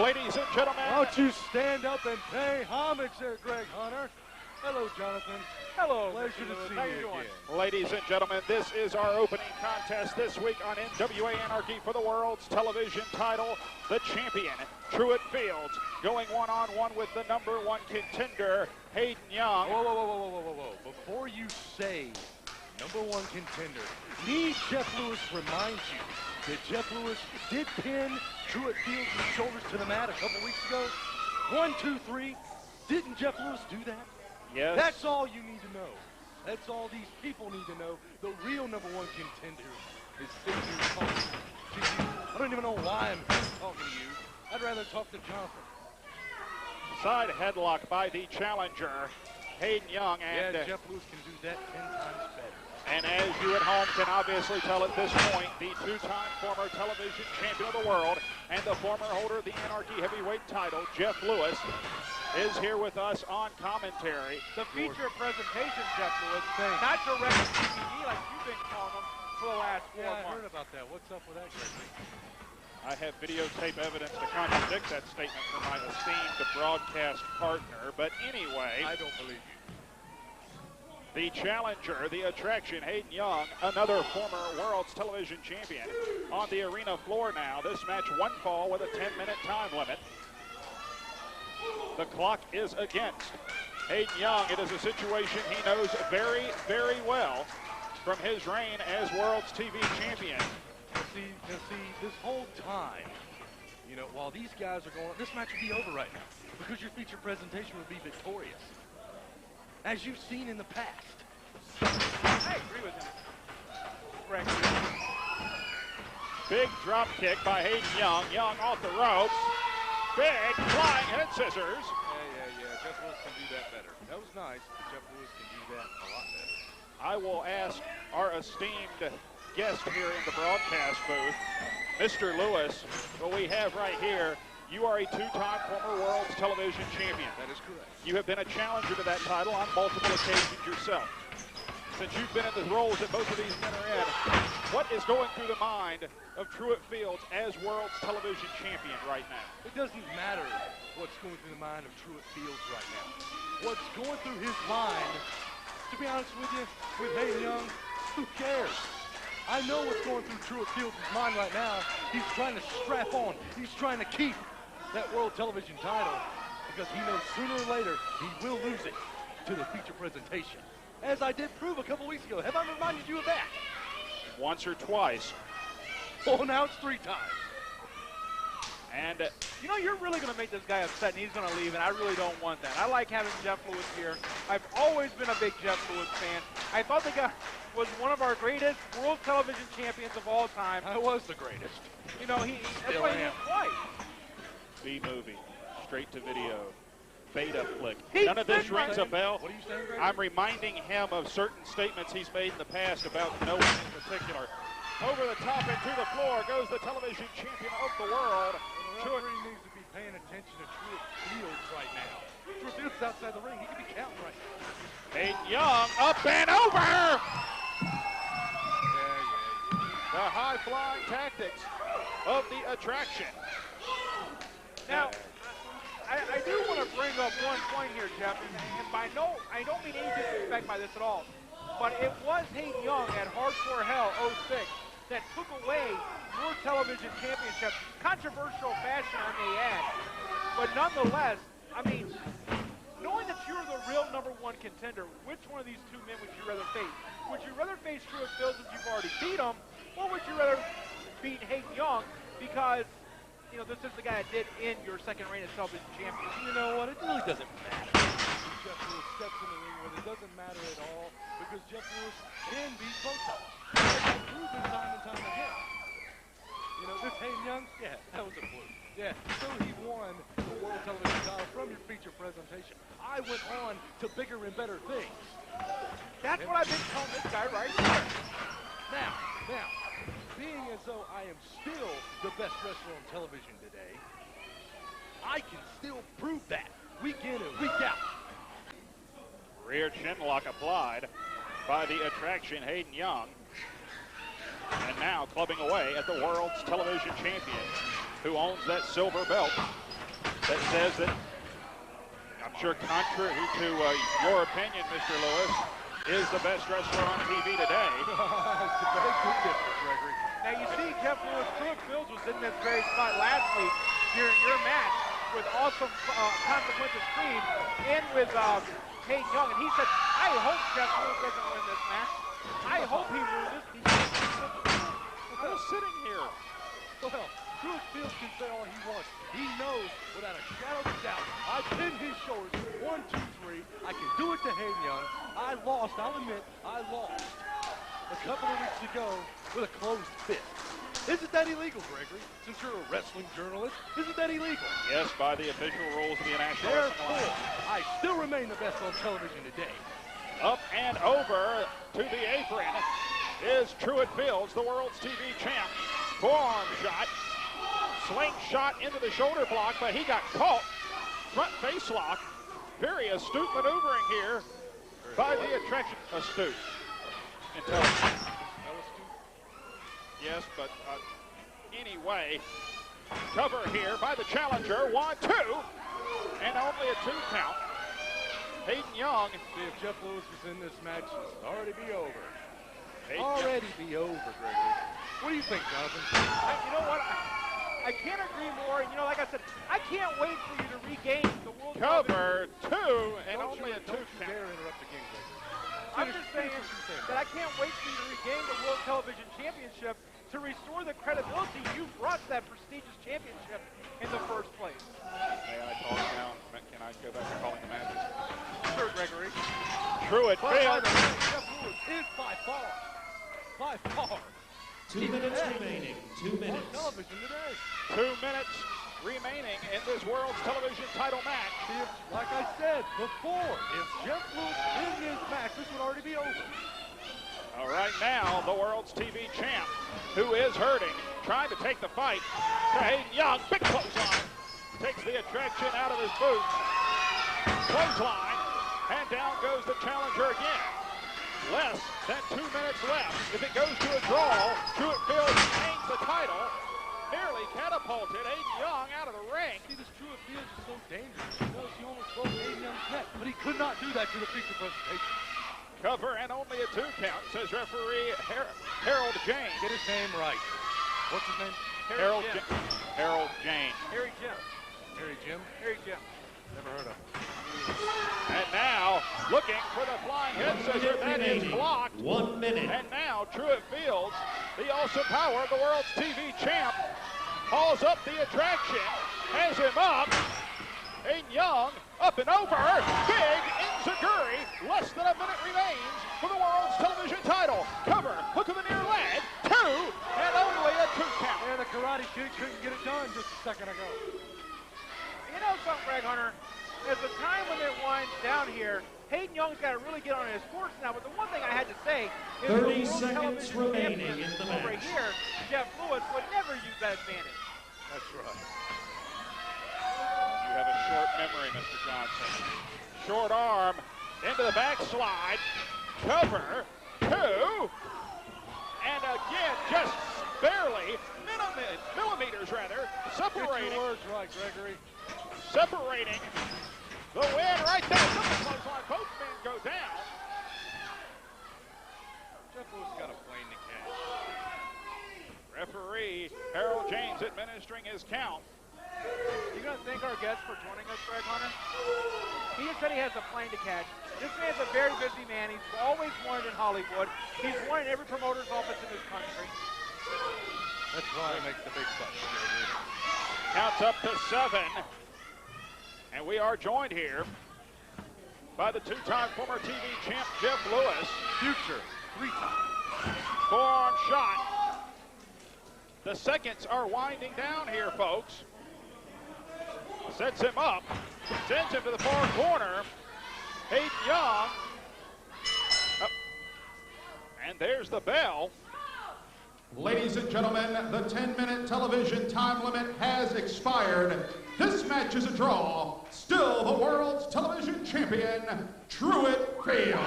Ladies and gentlemen. Why don't you stand up and pay homage there, Greg Hunter. Hello, Jonathan. Hello. Pleasure to see you again. Ladies and gentlemen, this is our opening contest this week on NWA Anarchy for the world's television title. The champion, Truitt Fields, going one-on-one with the #1 contender, Hayden Young. Whoa. Before you say #1 contender, need Jeff Lewis remind you that Jeff Lewis did pin Truitt Fields' shoulders to the mat a couple weeks ago? 1, 2, 3. Didn't Jeff Lewis do that? Yes. That's all you need to know. That's all these people need to know. The real #1 contender is sitting here talking. I don't even know why I'm talking to you. I'd rather talk to Jonathan. Side headlock by the challenger, Hayden Young. And yeah, Jeff Lewis can do that 10 times better. And as you at home can obviously tell at this point, the two-time former television champion of the world and the former holder of the Anarchy heavyweight title, Jeff Lewis, is here with us on commentary. The feature presentation, Jeff Lewis, not direct TV like you've been calling them for the last 4 months. I heard about that. What's up with that, Greg? I have videotape evidence to contradict that statement from my esteemed broadcast partner, but anyway. I don't believe you. The challenger, the attraction, Hayden Young, another former world's television champion, on the arena floor now. This match one fall with a 10-minute time limit. The clock is against Hayden Young. It is a situation he knows very, very well from his reign as world's TV champion. See, this whole time, while these guys are going, this match would be over right now because your feature presentation would be victorious, as you've seen in the past. I agree with him. Correct. Big drop kick by Hayden Young. Young off the ropes. Big flying head scissors. Yeah. Jeff Lewis can do that better. That was nice, but Jeff Lewis can do that a lot better. I will ask our esteemed guest here in the broadcast booth, Mr. Lewis, what we have right here. You are a two-time former world's television champion. That is correct. You have been a challenger to that title on multiple occasions yourself. Since you've been in the roles that both of these men are in, what is going through the mind of Truitt Fields as world's television champion right now? It doesn't matter what's going through the mind of Truitt Fields right now. What's going through his mind, to be honest with you, with Hayden Young, who cares? I know what's going through Truitt Fields' mind right now. He's trying to strap on. He's trying to keep that world television title because he knows sooner or later he will lose it to the feature presentation, as I did prove a couple weeks ago. Have I reminded you of that? Once or twice. Well, now it's 3 times. And you're really going to make this guy upset, and he's going to leave, and I really don't want that. I like having Jeff Lewis here. I've always been a big Jeff Lewis fan. I thought the guy was one of our greatest world television champions of all time. I was the greatest. That's why he didn't fight. B-movie, straight to video, beta flick. He's None of this rings a bell. What are you saying, Greg? I'm reminding him of certain statements he's made in the past about no one in particular. Over the top and to the floor goes the television champion of the world. The referee needs to be paying attention to Truitt Fields right now. Truitt Fields outside the ring. He could be counting right now. Hayden Young up and over. Yeah. The high-flying tactics of the attraction. Now, I do want to bring up one point here, Jeff, and I don't mean any disrespect by this at all, but it was Hayden Young at Hardcore Hell 06 that took away your television championship. Controversial fashion, I may add, but nonetheless, knowing that you're the real #1 contender, which one of these two men would you rather face? Would you rather face Truitt Fields since you've already beat him, or would you rather beat Hayden Young because this is the guy that did end your second reign as television champion? You know what? It really doesn't matter. Jeff Lewis steps in the ring with it. Doesn't matter at all because Jeff Lewis can beat both of them. He's proven time and time again. This Hayden Young, yeah, that was a fluke. Yeah, so he won the world television title from your feature presentation. I went on to bigger and better things. That's what I've been telling this guy right here. Now, being as though I am still the best wrestler on television today, I can still prove that week in and week out. Rear chin lock applied by the attraction, Hayden Young. And now clubbing away at the world's television champion, who owns that silver belt that says that, I'm sure contrary to your opinion, Mr. Lewis, is the best wrestler on TV today. It's a very good difference, Gregory. Now you see Jeff Lewis, Truitt Fields was in this very spot last week during your match with awesome consequences Creed and with Hayden Young, and he said, I hope Jeff Lewis doesn't win this match. I hope he loses. I was sitting here. Well, Truitt Fields can say all he wants. He knows without a shadow of a doubt. I pinned his shoulders. 1, 2, 3. I can do it to Hayden Young. I lost. I'll admit, I lost a couple of weeks ago with a closed fist. Isn't that illegal, Gregory? Since you're a wrestling journalist, isn't that illegal? Yes, by the official rules of the National Wrestling Therefore, Alliance. I still remain the best on television today. Up and over to the apron is Truitt Fields, the world's TV champ. Forearm shot, slingshot into the shoulder block, but he got caught. Front face lock. Very astute maneuvering here by the attraction. Astute. Intelligent. Yes, but anyway, cover here by the challenger. 1, 2, and only a 2 count. Hayden Young. See, if Jeff Lewis was in this match, it'd already be over. Hayden Already be over, Gregory. What do you think, Jonathan? You know what? I can't agree more. You know, like I said, I can't wait for you to regain the World Cover 2 and Don't only you, a 2 don't you count. dare interrupt again, Gregory. I'm just saying that I can't wait for you to regain the World Television Championship to restore the credibility you brought to that prestigious championship in the first place. May I talk now? Can I go back to calling the matches? Sure, Gregory. Truitt But by Fields. the way, Jeff Lewis is by far 2 minutes remaining. 2 on minutes. television today. 2 minutes remaining in this world's television title match. See, like I said before, if Jeff Lewis in this match, this would already be over. All right, now the world's TV champ, who is hurting, trying to take the fight to Hayden Young. Big clothesline. Takes the attraction out of his boots. Clothesline, and down goes the challenger again. Less than 2 minutes left. If it goes to a draw, Truitt Fields retains the title. Nearly catapulted Hayden Young out of the ring. See, this Truitt Fields is so dangerous. He knows he almost broke Hayden Young's neck, but he could not do that to the feature presentation. Cover and only a 2 count, says referee Harold James. Get his name right. What's his name? Harold Jim. Harold James. Harry Jim. Harry Jim? Harry Jim. Never heard of him. And now, looking for the flying head scissor. That is remaining. blocked. 1 minute. And now, Truitt Fields, the awesome power of the world's TV champ, hauls up the attraction, has him up. Hayden Young, up and over. Big enziguri. Less than a minute remains for the world's television title. Cover, hook of the near leg. 2, and only a 2 count. Yeah, the Karate Kid couldn't get it done just a second ago. You know something, Greg Hunter? As the time limit winds down here, Hayden Young's got to really get on his horse now. But the one thing I had to say is 30 the World seconds Television remaining champion in the over match. here, Jeff Lewis, would never use that advantage. That's right. You have a short memory, Mr. Johnson. Short arm into the backslide. Cover 2. And again, just barely, millimeters rather, Get separating. your words right, Gregory. Separating the win right there. Double clothesline. Both men go down. Jeff Lewis got a plane to catch. Referee Harold James administering his count. You going to thank our guest for joining us, Greg Hunter? He just said he has a plane to catch. This man's a very busy man. He's always wanted in Hollywood. He's wanted every promoter's office in this country. That's why he makes the big bucks, Gregory. Counts up to 7. And we are joined here by the 2-time former TV champ, Jeff Lewis. Future 3-time. Forearm shot. The seconds are winding down here, folks. Sets him up. Sends him to the far corner. Hayden Young. Oh. And there's the bell. Ladies and gentlemen, the 10-minute television time limit has expired. This match is a draw. Still the world's television champion, Truitt Fields.